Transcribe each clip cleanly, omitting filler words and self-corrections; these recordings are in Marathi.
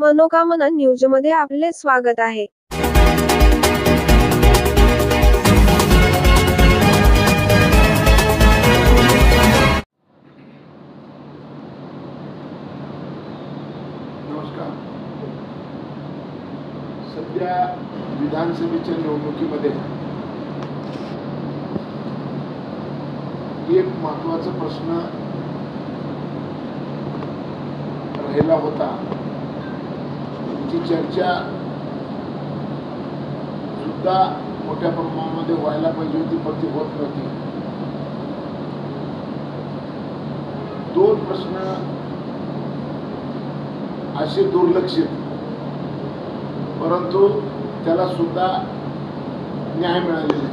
मनोकामना न्यूजमध्ये आपले स्वागत आहे. नमस्कार. सध्या विधानसभेच्या निवडणुकीमध्ये एक महत्त्वाचा प्रश्न राहिला होता, जी चर्चा सुद्धा मोठ्या प्रमाणामध्ये व्हायला पाहिजे होती, पण ती होत नव्हती. दोन प्रश्न असे दुर्लक्षित, परंतु त्याला सुद्धा न्याय मिळालेला आहे.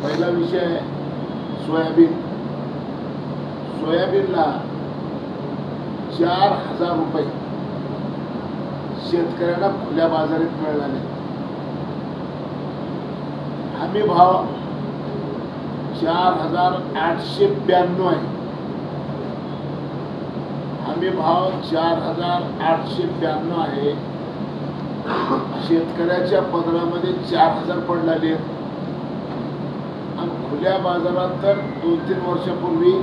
पहिला विषय सोयाबीन. सोयाबीनला 4,000 रुपये शेतकऱ्यांना खुल्या बाजारात मिळाले. हमी भाव 4,892 आहे. हमी भाव 4,892 आहे. शेतकऱ्याच्या पदरामध्ये 4,000 पडलेले आणि खुल्या बाजारात तर 2-3 वर्षापूर्वी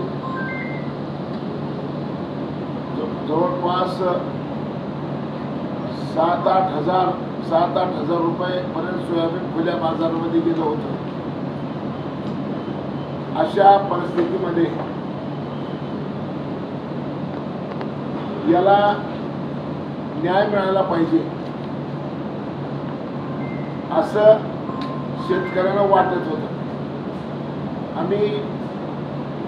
जवळपास 7-8 हजार रुपये पर्यंत सोयाबीन खुल्या बाजारामध्ये गेलं होतं. अशा परिस्थितीमध्ये याला न्याय मिळाला पाहिजे असं शेतकऱ्यांना वाटत होतं. आम्ही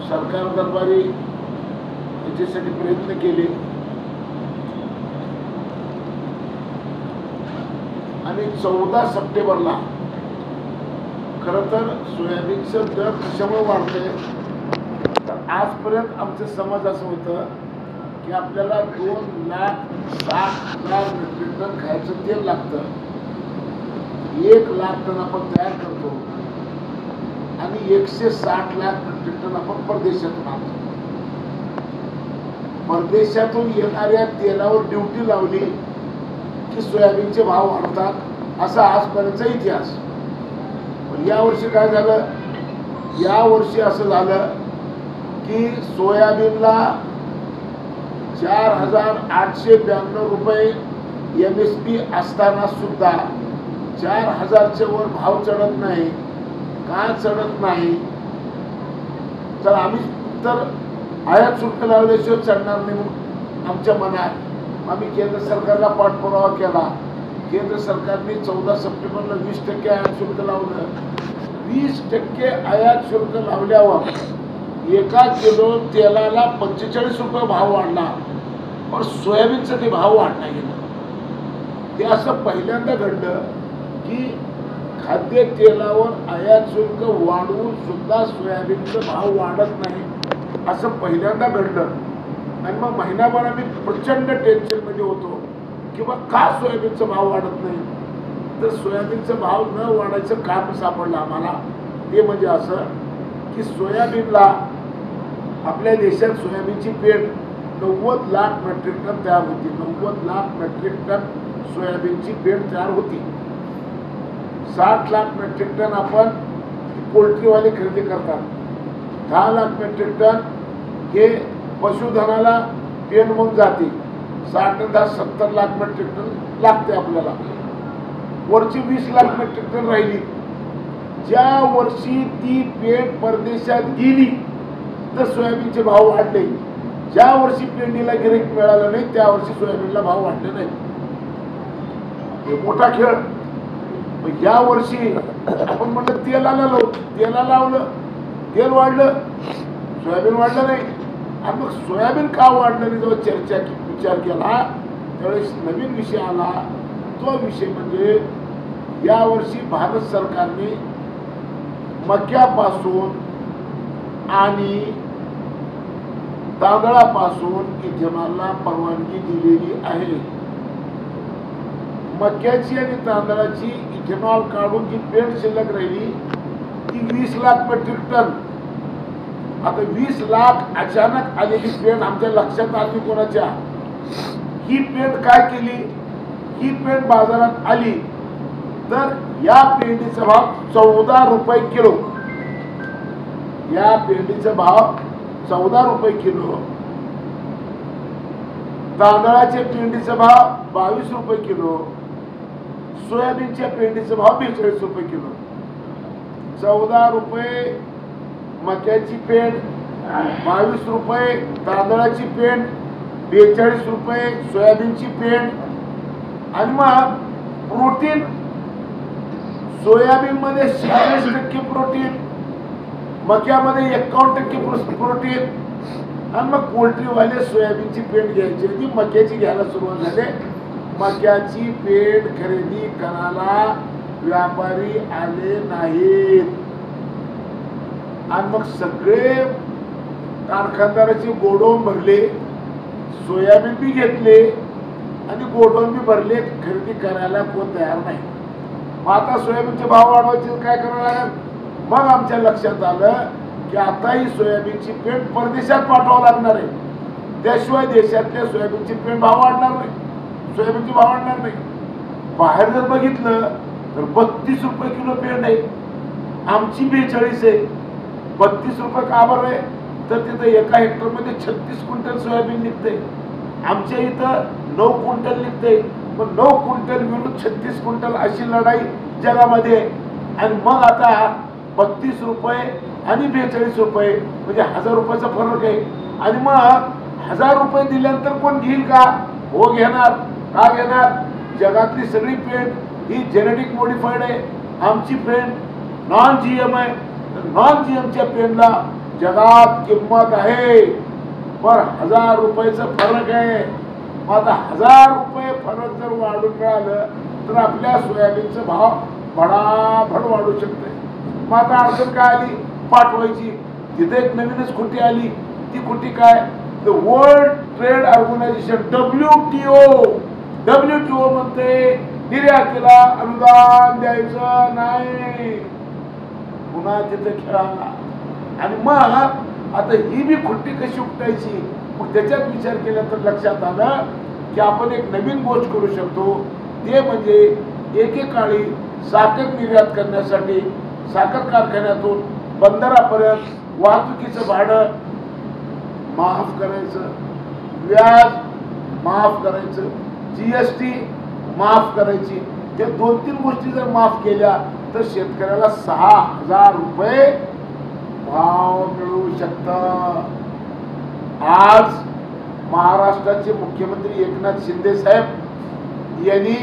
सरकार दरबारी याच्यासाठी प्रयत्न केले आणि 14 सप्टेंबरला खरं तर सोयाबीनचं दर कशामुळे वाढतंय, तर आजपर्यंत आमचं समज असं होतं की आपल्याला 2,60,000 मेट्रिक टन खायचं तेल लागतं. 1,00,000 टन आपण तयार करतो आणि 160 लाख मेट्रिक टन आपण परदेशातून आणतो. परदेशातून येणाऱ्या तेलावर ड्युटी लावली की सोयाबीनचे भाव वाढतात, असा आजपर्यंतचा इतिहास. पण यावर्षी काय झालं? यावर्षी असं झालं की सोयाबीनला 4,892 रुपये MSP असताना सुद्धा 4,000च्या वर भाव चढत नाही. का चढत नाही? तर आम्ही तर आयात शुल्क लावल्याशिवाय चढणार नाही म्हणून आमच्या मनात आम्ही केंद्र सरकारला पाठपुरावा केला. केंद्र सरकारने 14 सप्टेंबरला 20% आयात शुल्क लावलं. 20% आयात शुल्क लावल्यावर 1 किलो तेलाला 45 रुपये भाव वाढला, पण सोयाबीनचा ते भाव वाढला गेला. ते असं पहिल्यांदा घडलं की खाद्य तेलावर आयात शुल्क वाढवून सुद्धा सोयाबीनचा भाव वाढत नाही, असं पहिल्यांदा घडलं. आणि मग महिनाभर आम्ही प्रचंड टेन्शनमध्ये होतो की बा का सोयाबीनचा भाव वाढत नाही. तर सोयाबीनचा भाव न वाढायचं कारण सापडलं आम्हाला. ते म्हणजे असं की सोयाबीनला आपल्या देशात सोयाबीनची पेंड 90 लाख मेट्रिक टन तयार होती. 90 लाख मेट्रिक टन सोयाबीनची पेंड तयार होती. 60 लाख मेट्रिक टन आपण पोल्ट्रीवाले खरेदी करतात. 10 लाख मेट्रिक टन हे पशुधनाला पेंड म्हणून जाते. 60-70 लाख मेट्रिक टन लागते आपल्याला. वरची 20 लाख मेट्रिक टन राहिली. ज्या वर्षी ती पेंड परदेशात गेली तर सोयाबीनचे भाव वाढले. ज्या वर्षी पेंडीला गिऱ्हाईक मिळालं नाही त्या वर्षी सोयाबीनला भाव वाढले नाही. हे मोठा खेळ. या वर्षी आपण म्हणलं तेला लावलं, तेल वाढलं, सोयाबीन वाढलं नाही. आणि मग सोयाबीन का वाढलं नाही जेव्हा विचार केला त्यावेळेस नवीन विषय आला. तो विषय म्हणजे यावर्षी भारत सरकारने मक्यापासून आणि तांदळापासून इथेनॉलला परवानगी दिलेली आहे. मक्याची आणि तांदळाची इथेनॉल काढून जी पेंड शिल्लक राहिली ती 20 लाख मेट्रिक टन. आता 20 लाख अचानक आलेली पेंड आमच्या लक्षात आली कोणाच्या ही पेंड काय केली, ही पेंड बाजारात आली तर या पेंडीचा भाव 14 रुपये किलो, या पेंडीचा भाव 14 रुपये किलो, तांदळाच्या पेंडीचा भाव 22 रुपये किलो, सोयाबीनच्या पेंडीचा भाव 42 रुपये किलो. 14 रुपये मक्याची पेंड, 22 रुपये तांदळाची पेंड, 42 रुपये सोयाबीनची पेंड. आणि मग प्रोटीन, सोयाबीन मध्ये 46% प्रोटीन, मक्यामध्ये 51% प्रोटीन. आणि मग पोल्ट्रीवाले सोयाबीनची पेंड घ्यायची होती, मक्याची घ्यायला सुरुवात झाली. मक्याची पेंड खरेदी करायला व्यापारी आले नाहीत. आणि मग सगळे कारखानदाराचे गोडाऊन भरले, सोयाबीन बी घेतले आणि गोडाऊन बी भरले, खरेदी करायला कोण तयार नाही. मग आता सोयाबीनचे भाव वाढवायचे काय करावं लागेल. मग आमच्या लक्षात आलं की आता ही सोयाबीनची पेंड परदेशात पाठवावं लागणार आहे, त्याशिवाय देशातल्या सोयाबीनची पेंड भाव वाढणार नाही, सोयाबीनचे भाव वाढणार नाही. बाहेर जर बघितलं तर 32 रुपये किलो पेंड आहे, आमची 42 आहे. 32 रुपये का बरं आहे, तर तिथं एका हेक्टरमध्ये 36 क्विंटल सोयाबीन निघते, आमच्या इथं 9 क्विंटल निघते. मग 9 क्विंटल मिळून 36 क्विंटल अशी लढाई जगामध्ये. आणि मग आता 32 रुपये आणि 42 रुपये म्हणजे 1000 रुपयाचा फरक आहे. आणि मग 1000 रुपये दिल्यानंतर कोण घेईल का, हो घेणार. का घेणार, जगातली सगळी पेंड ही जेनेटिक मॉडिफाईड आहे, आमची पेंड नॉन जीएम आहे. नॉन जीएमच्या पेंडला जगात किंमत आहे, पण 1000 रुपयाचं फरक आहे. मग आता 1000 रुपये फरक जर वाढून मिळालं तर आपल्या सोयाबीनचा भाव भडाभड वाढू शकते. मग आता अडचण काय आली, पाठवायची. तिथे एक नवीनच खुंटी आली. ती खुंटी काय, the world trade organisation WTO म्हणते निर्यातीला अनुदान द्यायचं नाही. पुन्हा तिथे खेळाला. आणि मग आता ही बी खुंटी कशी उपटायची. मग त्याच्यात विचार केल्यानंतर लक्षात आलं की आपण एक नवीन गोष्ट करू शकतो, ते म्हणजे एकेकाळी साखर निर्यात करण्यासाठी साखर कारखान्यातून बंदरापर्यंत वाहतुकीचं भाडं माफ करायचं, व्याज माफ करायचं, GST माफ करायची. त्या 2-3 गोष्टी जर माफ केल्या तर शेतकऱ्याला 6000 रुपये भाव मिळू शकतात. आज महाराष्ट्राचे मुख्यमंत्री एकनाथ शिंदे साहेब यांनी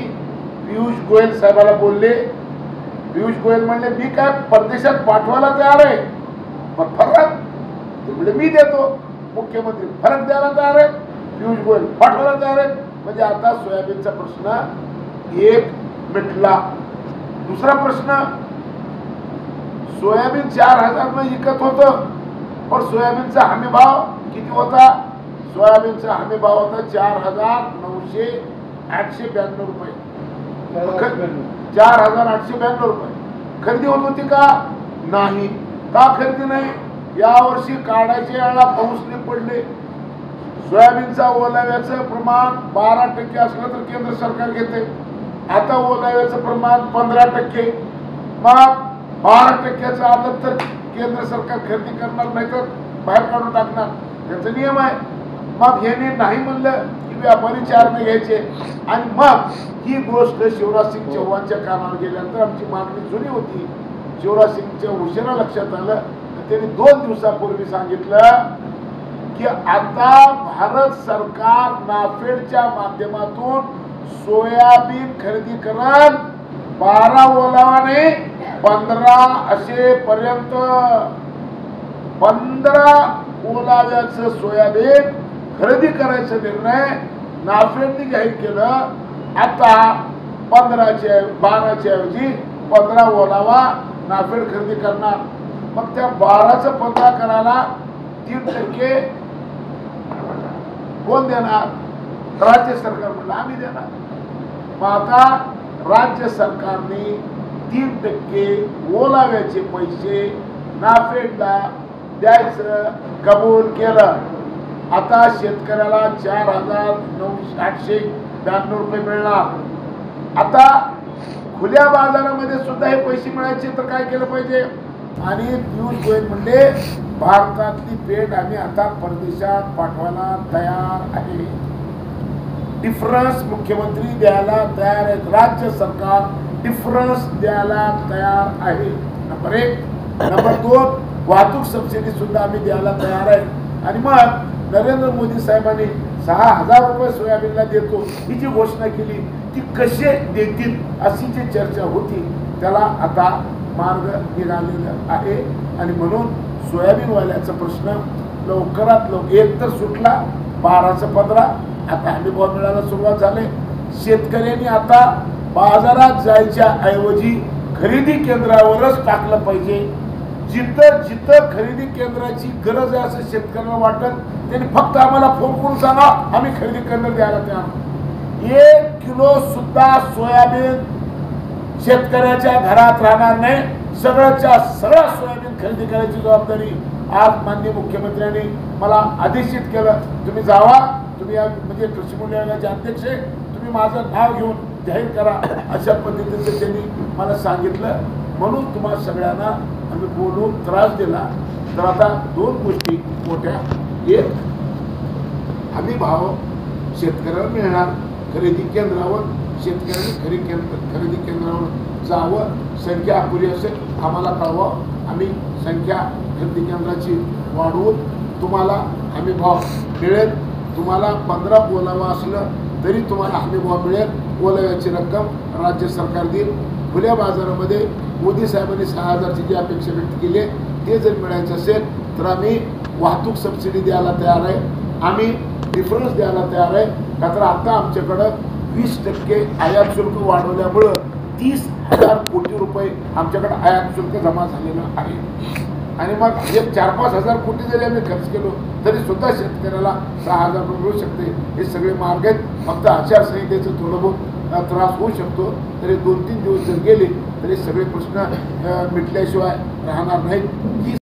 पियुष गोयल साहेबाला बोलले. पियुष गोयल म्हणले मी काय परदेशात पाठवायला तयार आहे, पण फरक ते म्हणजे मी देतो. मुख्यमंत्री फरक द्यायला तयार आहे, पियुष गोयल पाठवायला तयार आहे. म्हणजे आता सोयाबीनचा प्रश्न एक मिटला. दुसरा प्रश्न, सोयाबीन 4000 न विकत होतं, पण सोयाबीनचा हमी भाव किती होता, सोयाबीनचा हमी भाव होता 4892 रुपये. 4892 रुपये खरेदी होत होती का, नाही. का खरेदी नाही, यावर्षी काढायचे वेळेला पाऊस नाही पडले. सोयाबीनचा ओलाव्याचं प्रमाण 12% असलं तर केंद्र सरकार घेते. आता ओलाव्याचं प्रमाण 15%. मग 12%चं आलं तर केंद्र सरकार खरेदी करणार, नाही तर बाहेर काढून टाकणार, त्याचा नियम आहे. मग हे नाही म्हणलं की व्यापारी 4 ने घ्यायचे. आणि मग ही गोष्ट शिवराज सिंग चौहानच्या कानावर गेल्यानंतर आमची मागणी जुनी होती. शिवराज सिंगच्या उशिरा लक्षात आलं. त्यांनी 2 दिवसापूर्वी सांगितलं की आता भारत सरकार नाफेडच्या माध्यमातून सोयाबीन खरेदी करत 12 ओलावाने 15 असेपर्यंत 15 ओलाव्याचं सोयाबीन खरेदी करायचा निर्णय नाफेडने जाहीर केलं. आता 12च्या ऐवजी 15 ओलावा नाफेड खरेदी करणार. मग त्या 12चं 15 करायला 3% कोण देणार, राज्य सरकार म्हणलं आम्ही देणार. मग आता राज्य सरकारने 3% ओलाव्याचे पैसे नाफेडला द्यायचं कबूल केलं. आता शेतकऱ्याला 4,892 रुपये मिळणार। आता खुल्या बाजारामध्ये सुद्धा हे पैसे मिळायचे तर काय केलं पाहिजे? आणि पियुष गोयल म्हणले भारतातली पेंड आम्ही आता परदेशात पाठवायला तयार आहे। डिफरन्स मुख्यमंत्री द्यायला तयार आहेत, राज्य सरकार डिफरन्स द्यायला तयार आहे। नंबर 1। नंबर 2, वाहतूक सबसिडी सुद्धा आम्ही द्यायला तयार आहे। आणि मग नरेंद्र मोदी साहेबांनी 6,000 रुपये सोयाबीनला देतो ही जी घोषणा केली ती कसे देतील अशी जी चर्चा होती त्याला आता मार्ग निघालेला आहे। आणि म्हणून सोयाबीनवाल्याचा प्रश्न लवकरात लवकर एक तर सुटला, 12चं 15 आता हमीभाव मिळायला सुरुवात झाली। शेतकऱ्यांनी आता बाजारात जायच्या ऐवजी खरेदी केंद्रावरच टाकलं पाहिजे। जिथं जिथं खरेदी केंद्राची गरज आहे असं शेतकऱ्यांना वाटत त्यांनी फक्त आम्हाला फोन करून सांगा, आम्ही खरेदी केंद्र द्यायला तयार। 1 किलो सुद्धा सोयाबीन शेतकऱ्याच्या घरात राहणार नाही। सगळ्याच्या सगळं सोयाबीन खरेदी करायची जबाबदारी आज माननीय मुख्यमंत्र्यांनी मला आदेशित केलं। तुम्ही जावा, तुम्ही म्हणजे कृषी मंडळाचे अध्यक्ष आहे, तुम्ही माझं नाव घेऊन जाहीर करा अशा पद्धतीचं त्यांनी मला सांगितलं। म्हणून तुम्हाला सगळ्यांना आम्ही बोलून त्रास दिला। तर आता 2 गोष्टी मोठ्या, एक हमी भाव शेतकऱ्याला मिळणार, खरेदी केंद्रावर शेतकऱ्यांनी खरेदी केंद्रावर जावं, संख्या अपुरी असेल आम्हाला कळवा, आम्ही संख्या खरेदी केंद्राची वाढवून तुम्हाला हमी भाव मिळेल। तुम्हाला 15 बोलावं असलं तरी तुम्हाला हमी भाव मिळेल। बोलाव्याची रक्कम राज्य सरकार देईल। खुल्या बाजारामध्ये मोदी साहेबांनी 6,000ची जी अपेक्षा व्यक्त केली ते जर मिळायचं असेल तर आम्ही वाहतूक सबसिडी द्यायला तयार आहे, आम्ही डिफरन्स द्यायला तयार आहे। का तर आता आमच्याकडं 20% आयात शुल्क वाढवल्यामुळं 30,000 कोटी रुपये आमच्याकडे आयात शुल्क जमा झालेलं आहे। आणि मग हे 4-5 हजार कोटी जरी आम्ही खर्च केलो तरी सुद्धा शेतकऱ्याला 6,000 रुपये मिळू शकते। हे सगळे मार्ग आहेत। फक्त आचारसंहितेचं थोडं बहुत त्रास होऊ शकतो, तरी 2-3 दिवस जर गेले तरी सगळे प्रश्न मिटल्याशिवाय राहणार नाहीत। ही